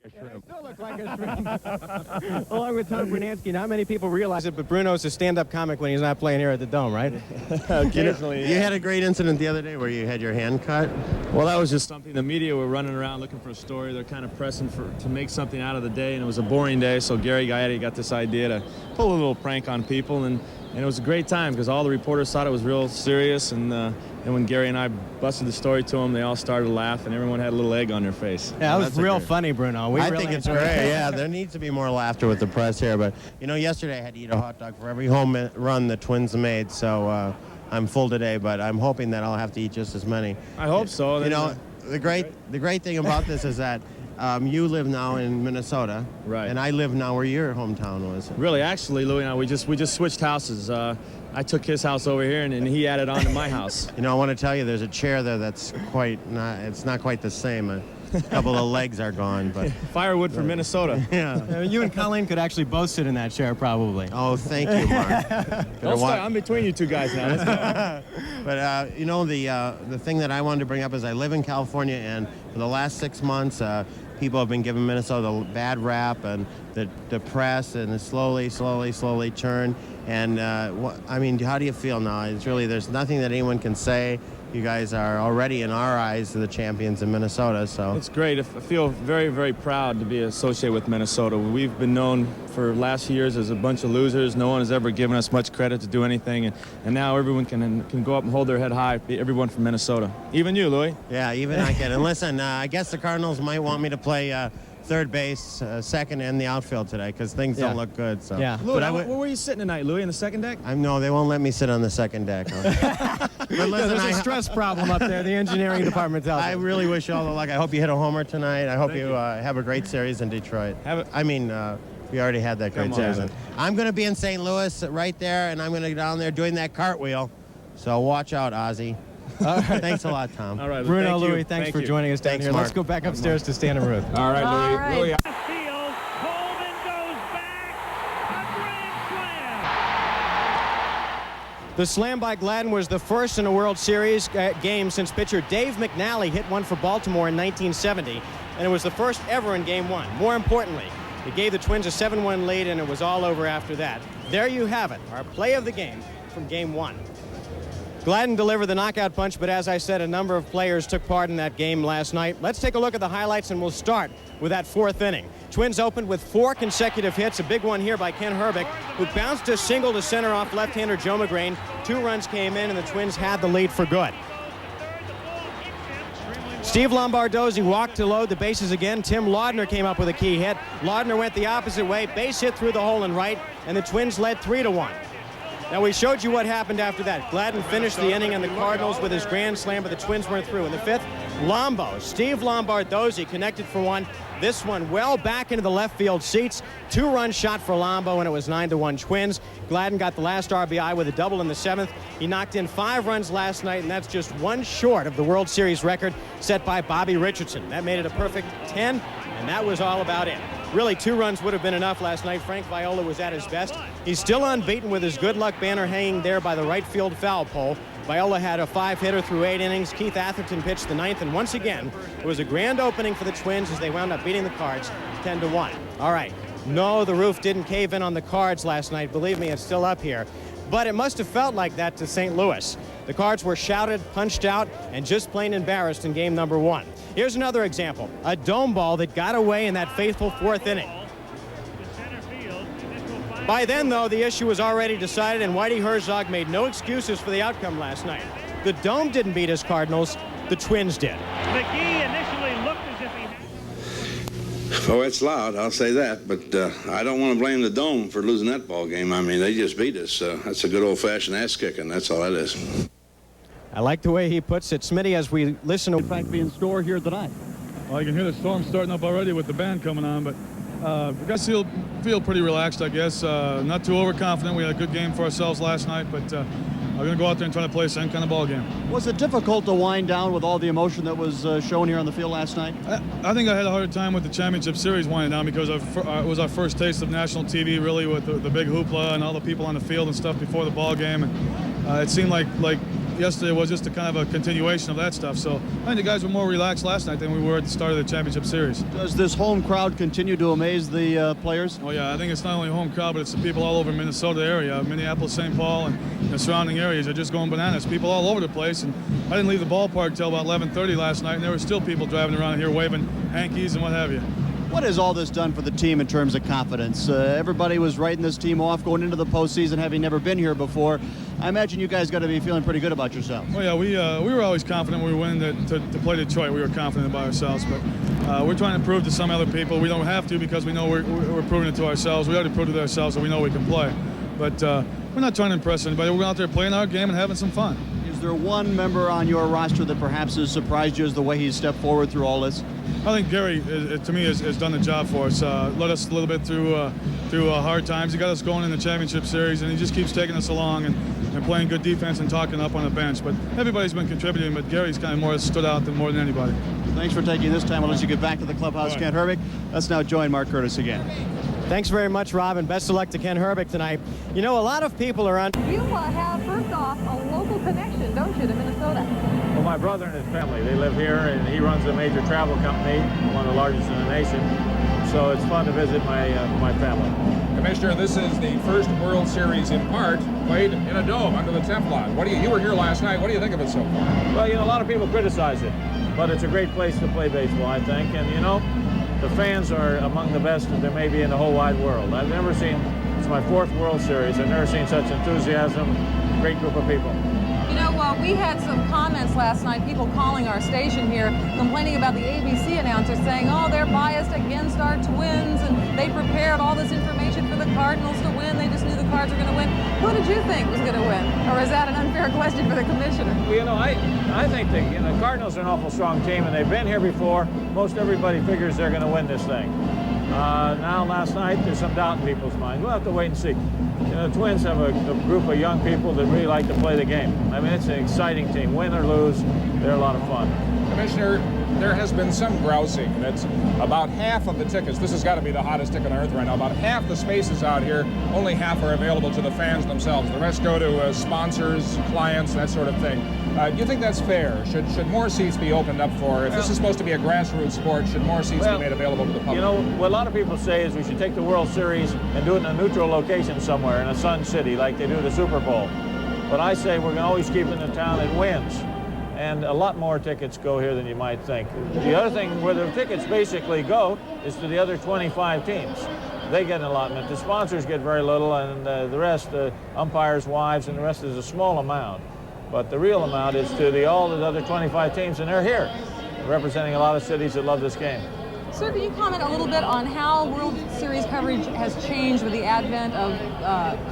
I still look like a shrimp. Along with Tom Bernansky. Not many people realize it, but Bruno's a stand-up comic when he's not playing here at the Dome, right? Occasionally. You had a great incident the other day where you had your hand cut. Well, that was just something. The media were running around looking for a story. They're kind of pressing to make something out of the day, and it was a boring day, so Gary Gaetti got this idea to pull a little prank on people, and it was a great time because all the reporters thought it was real serious, and when Gary and I busted the story to them, they all started to laugh, and everyone had a little egg on their face. Yeah, that was real funny, Bruno. I think it's great. Yeah, there needs to be more laughter with the press here. But, you know, yesterday I had to eat a hot dog for every home run the Twins made, so I'm full today, but I'm hoping that I'll have to eat just as many. I hope so. You know, the great thing about this is that you live now in Minnesota, right? And I live now where your hometown was. Really, actually, Louie and I, we just switched houses. I took his house over here, and he added on to my house. You know, I want to tell you, there's a chair there that's it's not quite the same. A couple of legs are gone, but firewood from Minnesota. Yeah. You and Colleen could actually both sit in that chair, probably. Oh, thank you, Mark. Don't start. I'm between you two guys now. Let's go. But you know, the thing that I wanted to bring up is I live in California, and for the last 6 months, people have been giving Minnesota a bad rap, and the press, and it slowly turned. And I mean, how do you feel now? It's really, there's nothing that anyone can say. You guys are already, in our eyes, the champions in Minnesota. So it's great. I feel very, very proud to be associated with Minnesota. We've been known for last years as a bunch of losers. No one has ever given us much credit to do anything, and now everyone can go up and hold their head high. Everyone from Minnesota, even you, Louie. Yeah, even I can. And listen, I guess the Cardinals might want me to play third base, second, and the outfield today because things don't look good. So. Yeah. Louie, where were you sitting tonight, Louie? In the second deck? No, they won't let me sit on the second deck. But listen, there's a stress problem up there. The engineering department tells me. I really wish you all the luck. I hope you hit a homer tonight. I hope you have a great series in Detroit. We already had that great series. I'm going to be in St. Louis right there, and I'm going to go down there doing that cartwheel. So watch out, Ozzy. Thanks a lot, Tom. All right, Bruno, Louie, thanks for joining us down here. Mark. Let's go back upstairs to Stan and Ruth. All right, Louie. Coleman goes back. A grand slam. The slam by Gladden was the first in a World Series game since pitcher Dave McNally hit one for Baltimore in 1970, and it was the first ever in Game 1. More importantly, it gave the Twins a 7-1 lead, and it was all over after that. There you have it, our play of the game from Game 1. Gladden delivered the knockout punch, but as I said, a number of players took part in that game last night. Let's take a look at the highlights, and we'll start with that fourth inning. Twins opened with 4 consecutive hits, a big one here by Ken Herbeck, who bounced a single to center off left-hander Joe McGrain. 2 runs came in, and the Twins had the lead for good. Steve Lombardozzi walked to load the bases again. Tim Laudner came up with a key hit. Laudner went the opposite way, base hit through the hole in right, and the Twins led 3-1. Now, we showed you what happened after that. Gladden finished the inning on the Cardinals with his grand slam, but the Twins weren't through. In the 5th, Steve Lombardozzi connected for one. This one well back into the left field seats. 2-run shot for Lombo, and it was 9-1 Twins. Gladden got the last RBI with a double in the 7th. He knocked in 5 runs last night, and that's just 1 short of the World Series record set by Bobby Richardson. That made it a perfect 10, and that was all about it. Really, 2 runs would have been enough last night. Frank Viola was at his best. He's still unbeaten with his good luck banner hanging there by the right field foul pole. Viola had a 5-hitter through 8 innings. Keith Atherton pitched the 9th, and once again, it was a grand opening for the Twins as they wound up beating the Cards 10-1. All right, no, the roof didn't cave in on the Cards last night. Believe me, it's still up here. But it must have felt like that to St. Louis. The Cards were shouted, punched out, and just plain embarrassed in game number 1. Here's another example, a dome ball that got away in that faithful 4th inning. By then, though, the issue was already decided, and Whitey Herzog made no excuses for the outcome last night. The Dome didn't beat his Cardinals, the Twins did. McGee initially looked as if he had... Oh, it's loud, I'll say that, but I don't want to blame the Dome for losing that ball game. I mean, they just beat us. That's a good old-fashioned ass-kicking, that's all that is. I like the way he puts it. Smitty, as we listen to... In fact, be in store here tonight. Well, you can hear the storm starting up already with the band coming on, but we got to feel pretty relaxed, I guess. Not too overconfident. We had a good game for ourselves last night, but I'm going to go out there and try to play the same kind of ball game. Was it difficult to wind down with all the emotion that was shown here on the field last night? I think I had a harder time with the championship series winding down because it was our first taste of national TV, really, with the big hoopla and all the people on the field and stuff before the ball game. And it seemed like yesterday was just a kind of a continuation of that stuff. So I think the guys were more relaxed last night than we were at the start of the championship series. Does this home crowd continue to amaze the players? Oh yeah, I think it's not only home crowd, but it's the people all over Minnesota area, Minneapolis, St. Paul, and the surrounding areas are just going bananas. People all over the place, and I didn't leave the ballpark till about 11:30 last night, and there were still people driving around here waving hankies and what have you. What has all this done for the team in terms of confidence? Everybody was writing this team off going into the postseason, having never been here before. I imagine you guys got to be feeling pretty good about yourselves. Oh yeah, we were always confident we were winning to play Detroit. We were confident about ourselves, but we're trying to prove to some other people we don't have to, because we know we're proving it to ourselves. We already proved it to ourselves that we know we can play. But we're not trying to impress anybody. We're out there playing our game and having some fun. Is there one member on your roster that perhaps has surprised you as the way he's stepped forward through all this? I think Gary, to me, has done the job for us. Led us a little bit through hard times. He got us going in the championship series, and he just keeps taking us along and playing good defense and talking up on the bench. But everybody's been contributing, but Gary's kind of more stood out more than anybody. Thanks for taking this time. I'll let you get back to the clubhouse, Right. Kent Herbig. Let's now join Mark Curtis again. Thanks very much, Rob, and best of luck to Ken Herbig tonight. You know, a lot of people are on. You have, first off, a local connection, don't you, to Minnesota? Well, my brother and his family, they live here, and he runs a major travel company, one of the largest in the nation. So it's fun to visit my family. Commissioner, this is the first World Series in part played in a dome under the Teflon. You were here last night. What do you think of it so far? Well, you know, a lot of people criticize it, but it's a great place to play baseball, I think. And, you know, the fans are among the best that there may be in the whole wide world. I've never seen, it's my 4th World Series, I've never seen such enthusiasm, great group of people. You know, we had some comments last night, people calling our station here, complaining about the ABC announcers, saying, oh, they're biased against our Twins, and they prepared all this information for the Cardinals to win. They just knew the Cards were going to win. Who did you think was going to win? Or is that an unfair question for the commissioner? Well, you know, I think the Cardinals are an awful strong team, and they've been here before. Most everybody figures they're going to win this thing. Now, last night, there's some doubt in people's minds. We'll have to wait and see. You know, the Twins have a group of young people that really like to play the game. I mean, it's an exciting team. Win or lose, they're a lot of fun. Commissioner, there has been some grousing that about half of the tickets, this has got to be the hottest ticket on earth right now, about half the spaces out here, only half are available to the fans themselves. The rest go to sponsors, clients, that sort of thing. Do you think that's fair? Should more seats be opened up for, if this is supposed to be a grassroots sport, should more seats be made available to the public? You know, what a lot of people say is we should take the World Series and do it in a neutral location somewhere, in a sun city, like they do the Super Bowl. But I say we're going to always keep it in the town that wins. And a lot more tickets go here than you might think. The other thing where the tickets basically go is to the other 25 teams. They get an allotment. The sponsors get very little, and the rest, the umpires' wives, and the rest is a small amount. But the real amount is to all the other 25 teams, and they're here, representing a lot of cities that love this game. Sir, can you comment a little bit on how World Series coverage has changed with the advent of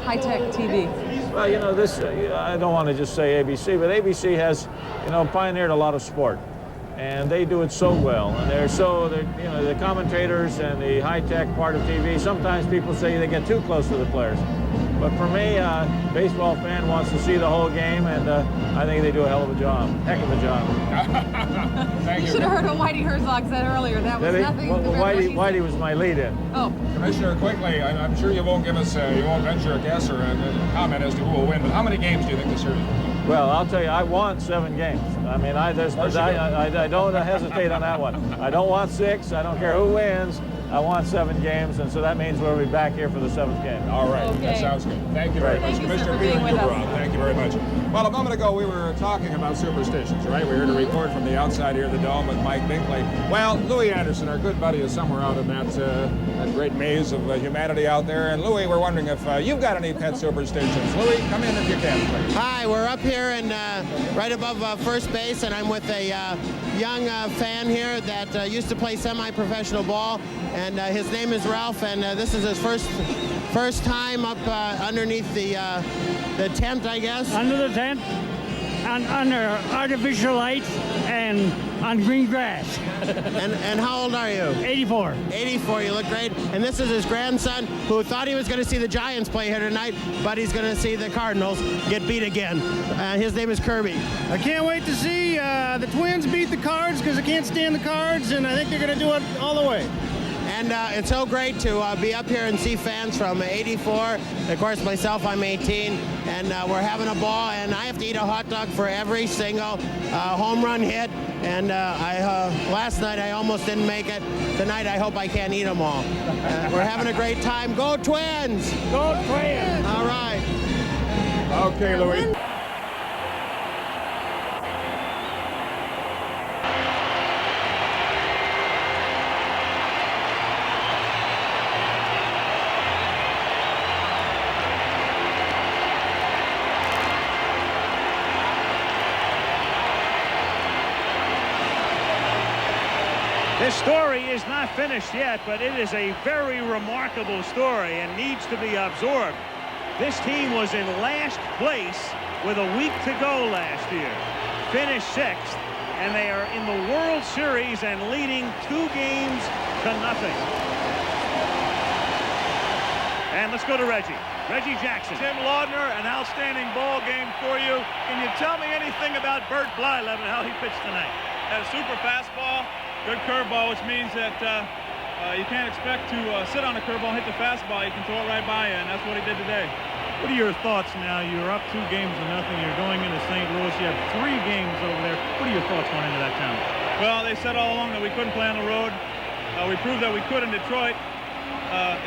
high-tech TV? Well, you know, this, I don't want to just say ABC, but ABC has, you know, pioneered a lot of sport. And they do it so well. And you know, the commentators and the high-tech part of TV, sometimes people say they get too close to the players. But for me, a baseball fan wants to see the whole game, and I think they do a hell of a job, heck of a job. Thank You should have heard what Whitey Herzog said earlier. That was nothing. Well, Whitey was my lead-in. Oh. Commissioner, quickly, I'm sure you won't give us, you won't venture a guess or a comment as to who will win, but how many games do you think this series will be? Well, I'll tell you, I want 7 games. I mean, I don't hesitate on that one. I don't want 6. I don't care who wins. I want 7 games, and so that means we'll be back here for the 7th game. All right, okay. That sounds good. Thank you very much. Thank you, Commissioner sir, for being with us. Thank you very much. Well, a moment ago we were talking about superstitions, right? We're here to report from the outside here of the Dome with Mike Binkley. Well, Louis Anderson, our good buddy, is somewhere out in that great maze of humanity out there. And Louis, we're wondering if you've got any pet superstitions. Louis, come in if you can, please. Hi, we're up here and right above first base, and I'm with a young fan here that used to play semi-professional ball, and his name is Ralph, and this is his first time up underneath the tent, I guess. Under the tent, under artificial lights, and on green grass. And how old are you? 84. 84, you look great. And this is his grandson, who thought he was going to see the Giants play here tonight, but he's going to see the Cardinals get beat again. His name is Kirby. I can't wait to see the Twins beat the Cards, because I can't stand the Cards, and I think they're going to do it all the way. And it's so great to be up here and see fans from 84. Of course, myself, I'm 18, and we're having a ball, and I have to eat a hot dog for every single home run hit. And last night I almost didn't make it. Tonight I hope I can't eat them all. We're having a great time. Go Twins! Go Twins! All right. Okay, Louis. This story is not finished yet, but it is a very remarkable story and needs to be absorbed. This team was in last place with a week to go last year. Finished 6th, and they are in the World Series and leading 2 games to nothing. And let's go to Reggie. Reggie Jackson. Tim Laudner, an outstanding ball game for you. Can you tell me anything about Bert Blyleven and how he pitched tonight? Had a super fastball, good curveball, which means that you can't expect to sit on a curveball and hit the fastball. You can throw it right by you, and that's what he did today. What are your thoughts now? You're up 2 games to nothing. You're going into St. Louis. You have 3 games over there. What are your thoughts going into that town? Well, they said all along that we couldn't play on the road. We proved that we could in Detroit.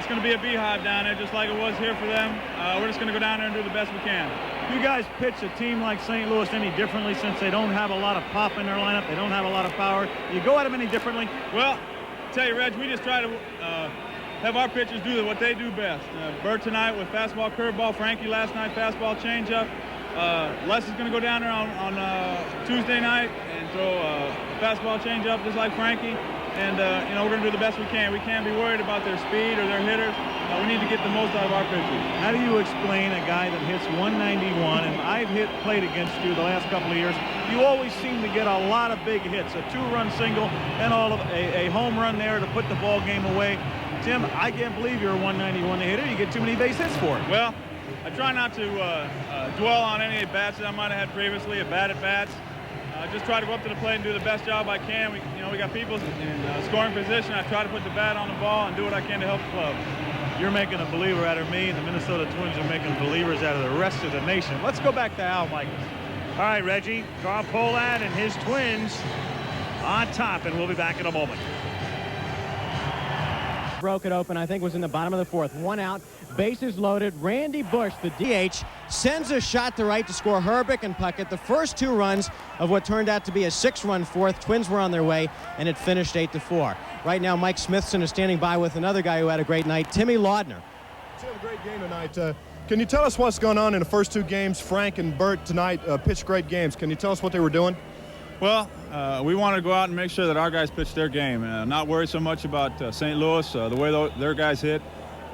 It's going to be a beehive down there, just like it was here for them. We're just going to go down there and do the best we can. You guys pitch a team like St. Louis any differently since they don't have a lot of pop in their lineup? They don't have a lot of power. You go at them any differently? Well, I tell you, Reg, we just try to have our pitchers do what they do best. Bert tonight with fastball, curveball. Frankie last night, fastball, changeup. Les is going to go down there on Tuesday night and throw a fastball, changeup just like Frankie. And, we're going to do the best we can. We can't be worried about their speed or their hitters. We need to get the most out of our pitchers. How do you explain a guy that hits 191, and I've played against you the last couple of years, you always seem to get a lot of big hits, a 2-run single and a home run there to put the ball game away. Tim, I can't believe you're a 191 hitter. You get too many base hits for it. Well, I try not to dwell on any bats that I might have had previously, bad at bats. Just try to go up to the plate and do the best job I can. We got people in scoring position. I try to put the bat on the ball and do what I can to help the club. You're making a believer out of me, and the Minnesota Twins are making believers out of the rest of the nation. Let's go back to Al Michaels. All right, Reggie, Carl Pohlad and his Twins on top, and we'll be back in a moment. Broke it open, I think was in the bottom of the 4th. 1 out, bases loaded. Randy Bush, the DH, sends a shot to right to score Herbeck and Puckett. The first 2 runs of what turned out to be a 6-run 4th. Twins were on their way, and it finished 8-4. Right now, Mike Smithson is standing by with another guy who had a great night, Timmy Laudner. Tim, a great game tonight. Can you tell us what's going on in the first 2 games? Frank and Bert tonight pitched great games. Can you tell us what they were doing? Well, we wanted to go out and make sure that our guys pitched their game. Not worry so much about St. Louis, the way their guys hit,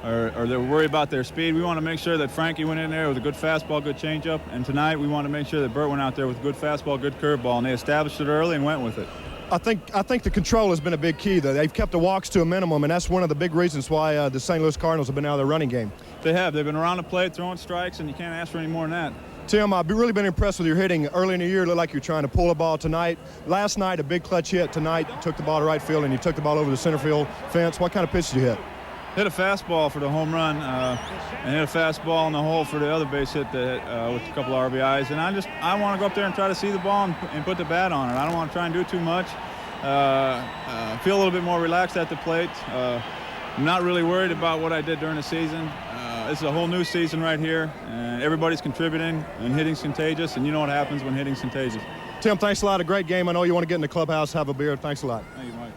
or they're worried about their speed. We want to make sure that Frankie went in there with a good fastball, good changeup. And tonight we want to make sure that Bert went out there with a good fastball, good curveball, and they established it early and went with it. I think the control has been a big key. They've kept the walks to a minimum, and that's one of the big reasons why the St. Louis Cardinals have been out of their running game. They have. They've been around the plate, throwing strikes, and you can't ask for any more than that. Tim, I've really been impressed with your hitting. Early in the year, it looked like you're trying to pull a ball tonight. Last night, a big clutch hit. Tonight, you took the ball to right field, and you took the ball over the center field fence. What kind of pitch did you hit? Hit a fastball for the home run, and hit a fastball in the hole for the other base hit that, with a couple of RBIs. And I want to go up there and try to see the ball and put the bat on it. I don't want to try and do too much. Feel a little bit more relaxed at the plate. I'm not really worried about what I did during the season. This is a whole new season right here, and everybody's contributing, and hitting's contagious, and you know what happens when hitting's contagious. Tim, thanks a lot. A great game. I know you want to get in the clubhouse, have a beer. Thanks a lot. Thank you, Mike.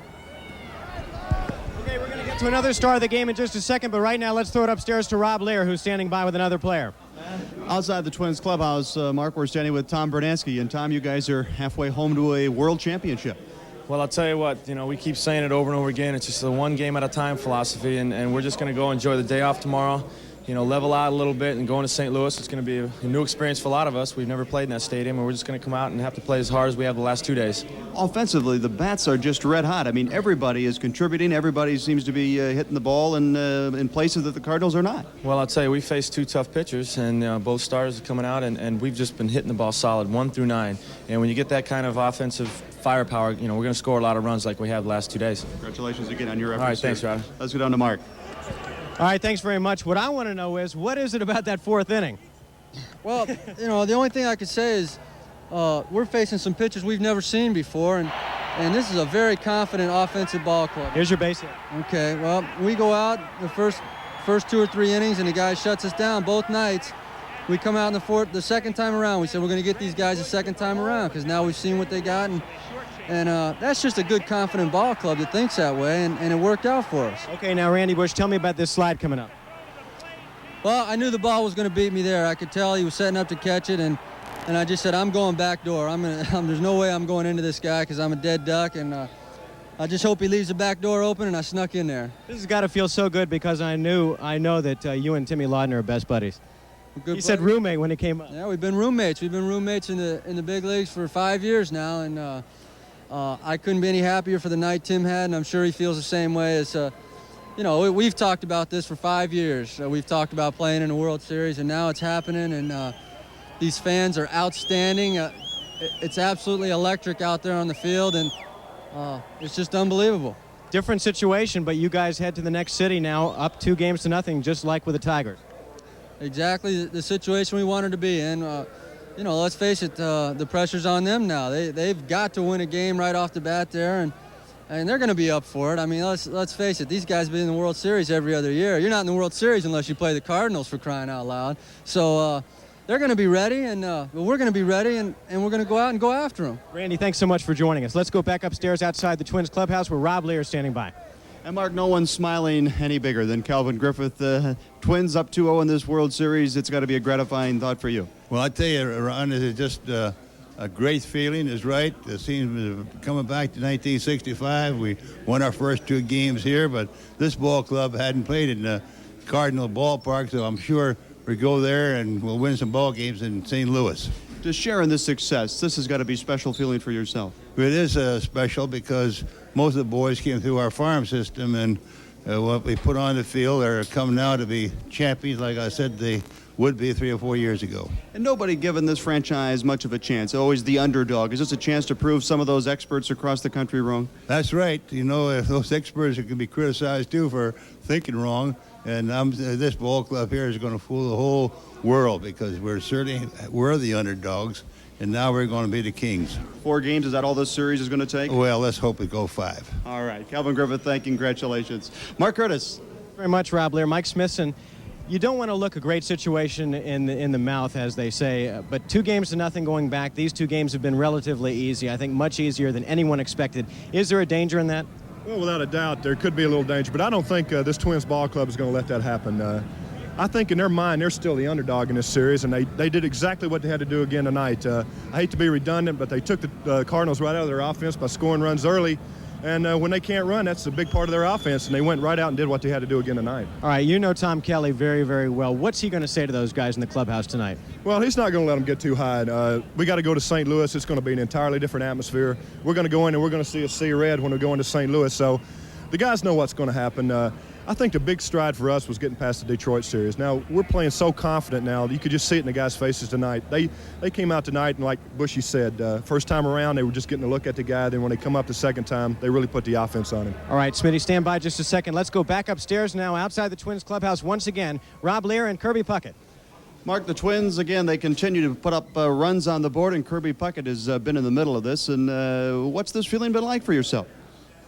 Okay, we're going to get to another star of the game in just a second, but right now let's throw it upstairs to Rob Lear, who's standing by with another player. Outside the Twins clubhouse, Mark, we're standing with Tom Bernansky. And Tom, you guys are halfway home to a world championship. Well, I'll tell you what, we keep saying it over and over again. It's just a one game at a time philosophy, and we're just going to go enjoy the day off tomorrow. level out a little bit and going to St. Louis. It's going to be a new experience for a lot of us. We've never played in that stadium, and we're just going to come out and have to play as hard as we have the last 2 days. Offensively, the bats are just red hot. I mean, everybody is contributing. Everybody seems to be hitting the ball in places that the Cardinals are not. Well, I'll tell you, we faced 2 tough pitchers, and both starters are coming out, and we've just been hitting the ball solid 1 through 9. And when you get that kind of offensive firepower, we're going to score a lot of runs like we have the last 2 days. Congratulations again on your efforts. All right, thanks, Rob. Let's go down to Mark. All right, thanks very much. What I want to know is, what is it about that 4th inning? Well, the only thing I could say is we're facing some pitchers we've never seen before, and this is a very confident offensive ball club. Here's your base hit. Okay, well, we go out the first 2 or 3 innings, and the guy shuts us down both nights. We come out in the second time around. We said we're going to get these guys the second time around because now we've seen what they got, and that's just a good, confident ball club that thinks that way, and it worked out for us. Okay, now, Randy Bush, tell me about this slide coming up. Well, I knew the ball was going to beat me there. I could tell he was setting up to catch it, and I just said, I'm going back door. There's no way I'm going into this guy because I'm a dead duck, and I just hope he leaves the back door open, and I snuck in there. This has got to feel so good because I know that you and Timmy Laudner are best buddies. He said roommate when he came up. Yeah, we've been roommates. We've been roommates in the big leagues for 5 years now, and I couldn't be any happier for the night Tim had, and I'm sure he feels the same way. As we've talked about this for 5 years. We've talked about playing in the World Series, and now it's happening, and these fans are outstanding. It's absolutely electric out there on the field, and it's just unbelievable. Different situation, but you guys head to the next city now, up 2-0, just like with the Tigers. Exactly the situation we wanted to be in. Let's face it, the pressure's on them now. They've got to win a game right off the bat there, and they're going to be up for it. I mean, let's face it, these guys have been in the World Series every other year. You're not in the World Series unless you play the Cardinals, for crying out loud. So they're going to be ready, and we're going to be ready, and we're going to go out and go after them. Randy, thanks so much for joining us. Let's go back upstairs outside the Twins clubhouse where Rob Lear is standing by. And Mark, no one's smiling any bigger than Calvin Griffith. Twins up 2-0 in this World Series. It's got to be a gratifying thought for you. Well, I tell you, Ron, it's just a great feeling. Is right. It seems coming back to 1965. We won our first 2 games here, but this ball club hadn't played in the Cardinal ballpark, so I'm sure we go there and we'll win some ball games in St. Louis. Just sharing this success, this has got to be a special feeling for yourself. It is special because most of the boys came through our farm system, and what we put on the field are coming now to be champions, like I said they would be 3 or 4 years ago. And nobody given this franchise much of a chance, always the underdog. Is this a chance to prove some of those experts across the country wrong? That's right. If those experts can be criticized too for thinking wrong, and this ball club here is going to fool the whole world because we're the underdogs, and now we're going to be the kings. 4 games, is that all this series is going to take? Well, let's hope we go 5. All right. Calvin Griffith, thank you. Congratulations. Mark Curtis. Very much, Rob Lear. Mike Smithson. You don't want to look a great situation in the mouth, as they say, but 2-0 going back. These 2 games have been relatively easy. I think much easier than anyone expected. Is there a danger in that? Well, without a doubt, there could be a little danger, but I don't think this Twins ball club is going to let that happen. I think in their mind, they're still the underdog in this series, and they did exactly what they had to do again tonight. I hate to be redundant, but they took the Cardinals right out of their offense by scoring runs early. And when they can't run, that's a big part of their offense, and they went right out and did what they had to do again tonight. All right, you know Tom Kelly very, very well. What's he going to say to those guys in the clubhouse tonight? Well, he's not going to let them get too high. We got to go to St. Louis. It's going to be an entirely different atmosphere. We're going to go in and we're going to see a sea of red when we go into St. Louis. So the guys know what's going to happen. I think the big stride for us was getting past the Detroit series. Now, we're playing so confident now. You could just see it in the guys' faces tonight. They came out tonight, and like Bushy said, first time around, they were just getting a look at the guy. Then when they come up the second time, they really put the offense on him. All right, Smitty, stand by just a second. Let's go back upstairs now outside the Twins clubhouse once again. Rob Lear and Kirby Puckett. Mark, the Twins, again, they continue to put up runs on the board, and Kirby Puckett has been in the middle of this. And what's this feeling been like for yourself?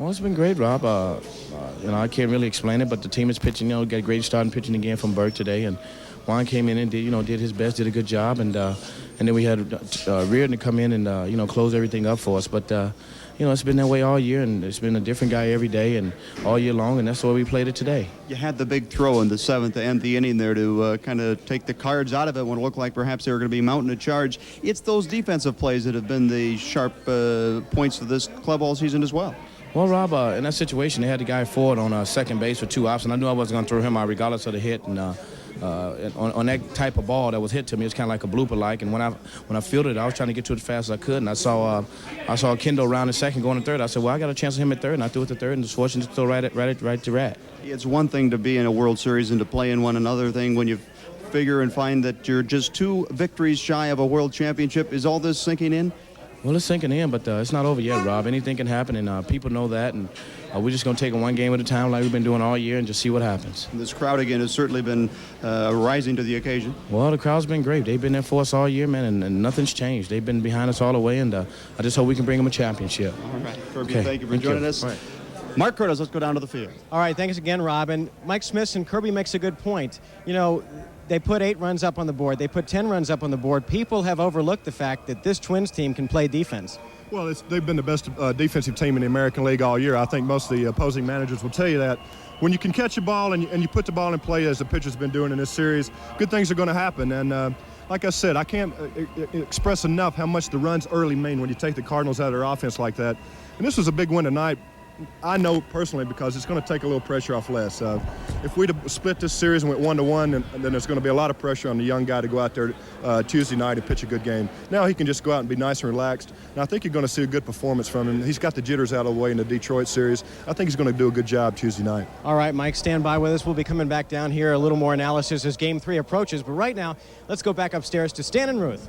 Well, it's been great, Rob. I can't really explain it, but the team is pitching. Got a great start in pitching again from Burke today, and Juan came in and did his best, did a good job, and then we had Reardon to come in and close everything up for us. But it's been that way all year, and it's been a different guy every day and all year long, and that's the way we played it today. You had the big throw in the 7th to end the inning there to kind of take the Cards out of it when it looked like perhaps they were going to be mounting a charge. It's those defensive plays that have been the sharp points of this club all season as well. Well, Rob, in that situation, they had the guy forward on second base for 2 outs, and I knew I wasn't going to throw him out regardless of the hit. And on that type of ball that was hit to me. It's kind of like a blooper-like. And when I fielded it, I was trying to get to it as fast as I could. And I saw Kendall around the second going to third. I said, well, I got a chance of him at third, and I threw it to third, and was fortunate to throw right to Rat. It's one thing to be in a World Series and to play in one. Another thing when you figure and find that you're just 2 victories shy of a World Championship. Is all this sinking in? Well, it's sinking in, but it's not over yet, Rob. Anything can happen, and people know that, and we're just going to take it one game at a time like we've been doing all year and just see what happens. And this crowd, again, has certainly been rising to the occasion. Well, the crowd's been great. They've been there for us all year, man, and nothing's changed. They've been behind us all the way, and I just hope we can bring them a championship. All right, Kirby, thank you for joining us. Right. Mark Curtis, let's go down to the field. All right, thanks again, Rob. And Mike Smith and Kirby makes a good point. You know, they put 8 runs up on the board. They put 10 runs up on the board. People have overlooked the fact that this Twins team can play defense. Well, they've been the best defensive team in the American League all year. I think most of the opposing managers will tell you that. When you can catch a ball and you put the ball in play as the pitcher's been doing in this series, good things are going to happen. And like I said, I can't express enough how much the runs early mean when you take the Cardinals out of their offense like that. And this was a big win tonight. I know personally because it's going to take a little pressure off Les. If we'd have split this series and went 1-1, then there's going to be a lot of pressure on the young guy to go out there Tuesday night and pitch a good game. Now he can just go out and be nice and relaxed. And I think you're going to see a good performance from him. He's got the jitters out of the way in the Detroit series. I think he's going to do a good job Tuesday night. All right, Mike, stand by with us. We'll be coming back down here, a little more analysis as Game 3 approaches. But right now, let's go back upstairs to Stan and Ruth.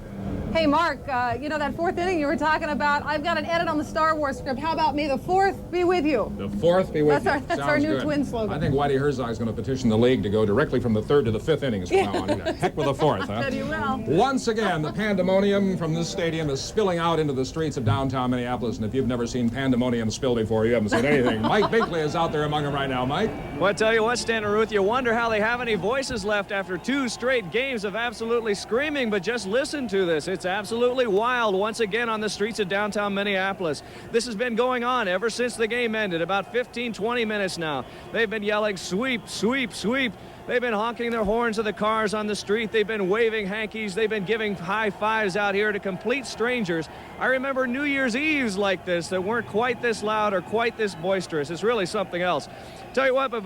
Hey, Mark, you know that 4th inning you were talking about? I've got an edit on the Star Wars script. How about may the 4th be with you? The 4th be with you. That's our new good. Twin slogan. I think Whitey Herzog is going to petition the league to go directly from the 3rd to the 5th innings from now on. Heck with the 4th, huh? I bet you will. Once again, the pandemonium from this stadium is spilling out into the streets of downtown Minneapolis. And if you've never seen pandemonium spill before, you haven't seen anything. Mike Binkley is out there among them right now. Mike? Well, I tell you what, Stan and Ruth, you wonder how they have any voices left after 2 straight games of absolutely screaming, but just listen to this. It's absolutely wild once again on the streets of downtown Minneapolis. This has been going on ever since the game ended, about 15-20 minutes now. They've been yelling, sweep, sweep, sweep. They've been honking their horns at the cars on the street. They've been waving hankies. They've been giving high fives out here to complete strangers. I remember New Year's Eves like this that weren't quite this loud or quite this boisterous. It's really something else. Tell you what, but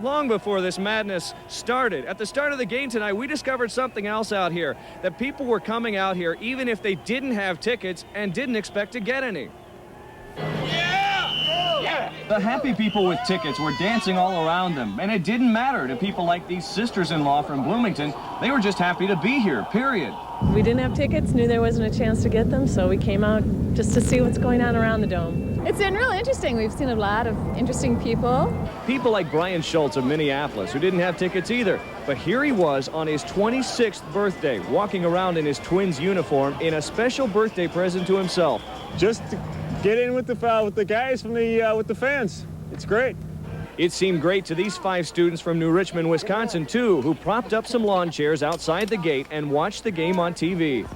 long before this madness started, at the start of the game tonight, we discovered something else out here, that people were coming out here even if they didn't have tickets and didn't expect to get any. The happy people with tickets were dancing all around them, and it didn't matter to people like these sisters-in-law from Bloomington. They were just happy to be here, period. We didn't have tickets, knew there wasn't a chance to get them, so we came out just to see what's going on around the dome. It's been really interesting. We've seen a lot of interesting people. People like Brian Schultz of Minneapolis, who didn't have tickets either. But here he was on his 26th birthday, walking around in his Twins uniform in a special birthday present to himself. Just to get in with the guys from with the fans. It's great. It seemed great to these 5 students from New Richmond, Wisconsin, too, who propped up some lawn chairs outside the gate and watched the game on TV.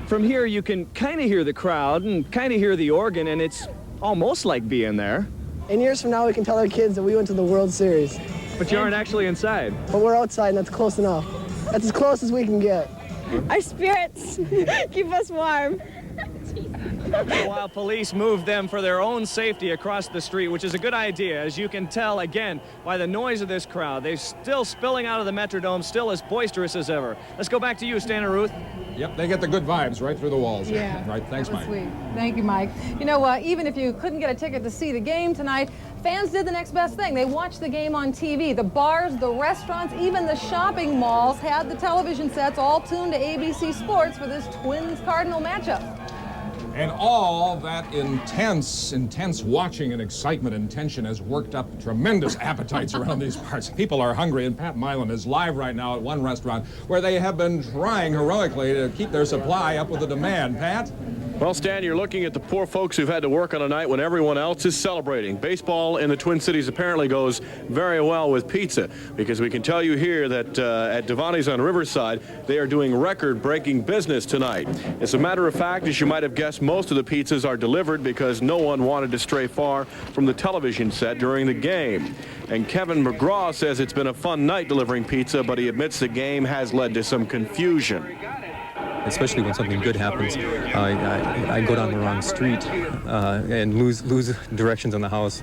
From here, you can kind of hear the crowd and kind of hear the organ, and it's almost like being there. In years from now, we can tell our kids that we went to the World Series. But you aren't actually inside. But we're outside, and that's close enough. That's as close as we can get. Our spirits keep us warm. While police moved them for their own safety across the street, which is a good idea, as you can tell, again, by the noise of this crowd. They're still spilling out of the Metrodome, still as boisterous as ever. Let's go back to you, Stan and Ruth. Yep, they get the good vibes right through the walls. Yeah. Right, thanks, Mike. Sweet. Thank you, Mike. You know, even if you couldn't get a ticket to see the game tonight, fans did the next best thing. They watched the game on TV. The bars, the restaurants, even the shopping malls had the television sets all tuned to ABC Sports for this Twins-Cardinal matchup. And all that intense watching and excitement and tension has worked up tremendous appetites around these parts. People are hungry, and Pat Milam is live right now at one restaurant where they have been trying heroically to keep their supply up with the demand. Pat? Well, Stan, you're looking at the poor folks who've had to work on a night when everyone else is celebrating. Baseball in the Twin Cities apparently goes very well with pizza, because we can tell you here that at Devani's on Riverside, they are doing record-breaking business tonight. As a matter of fact, as you might have guessed, most of the pizzas are delivered because no one wanted to stray far from the television set during the game. And Kevin McGraw says it's been a fun night delivering pizza, but he admits the game has led to some confusion. Especially when something good happens, I go down the wrong street and lose directions on the house.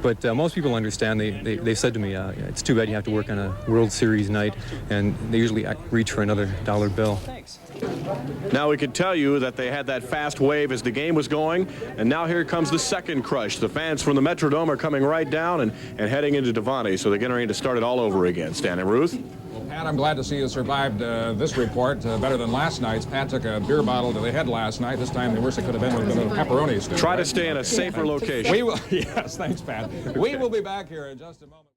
But most people understand. They said to me, it's too bad you have to work on a World Series night, and they usually reach for another dollar bill. Thanks. Now we can tell you that they had that fast wave as the game was going, and now here comes the second crush. The fans from the Metrodome are coming right down and heading into Devani, so they're getting ready to start it all over again. Stan and Ruth. Well, Pat, I'm glad to see you survived this report better than last night's. Pat took a beer bottle to the head last night. This time, the worst it could have been would have been a pepperoni stew. Try to stay in a safer location. We will, yes, thanks, Pat. We will be back here in just a moment.